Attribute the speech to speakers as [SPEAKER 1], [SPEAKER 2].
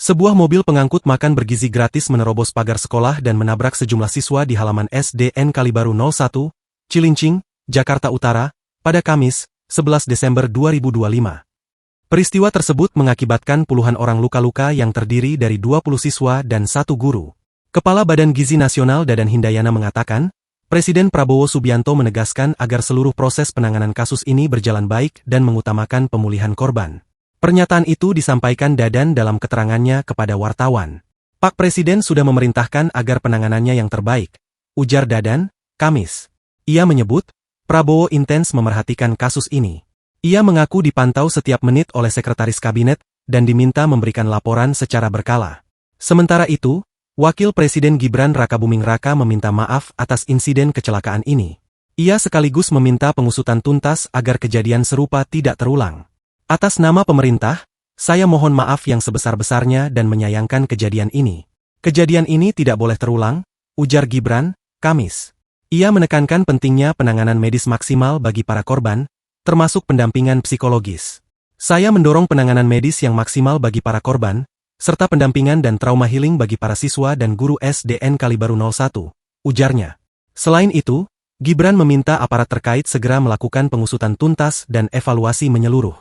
[SPEAKER 1] Sebuah mobil pengangkut makan bergizi gratis menerobos pagar sekolah dan menabrak sejumlah siswa di halaman SDN Kalibaru 01, Cilincing, Jakarta Utara, pada Kamis, 11 Desember 2025. Peristiwa tersebut mengakibatkan puluhan orang luka-luka yang terdiri dari 20 siswa dan 1 guru. Kepala Badan Gizi Nasional Dadan Hindayana mengatakan, Presiden Prabowo Subianto menegaskan agar seluruh proses penanganan kasus ini berjalan baik dan mengutamakan pemulihan korban. Pernyataan itu disampaikan Dadan dalam keterangannya kepada wartawan. Pak Presiden sudah memerintahkan agar penanganannya yang terbaik, ujar Dadan, Kamis. Ia menyebut, Prabowo intens memerhatikan kasus ini. Ia mengaku dipantau setiap menit oleh Sekretaris Kabinet dan diminta memberikan laporan secara berkala. Sementara itu, Wakil Presiden Gibran Rakabuming Raka meminta maaf atas insiden kecelakaan ini. Ia sekaligus meminta pengusutan tuntas agar kejadian serupa tidak terulang. Atas nama pemerintah, saya mohon maaf yang sebesar-besarnya dan menyayangkan kejadian ini. Kejadian ini tidak boleh terulang, ujar Gibran, Kamis. Ia menekankan pentingnya penanganan medis maksimal bagi para korban, termasuk pendampingan psikologis. Saya mendorong penanganan medis yang maksimal bagi para korban, serta pendampingan dan trauma healing bagi para siswa dan guru SDN Kalibaru 01, ujarnya. Selain itu, Gibran meminta aparat terkait segera melakukan pengusutan tuntas dan evaluasi menyeluruh.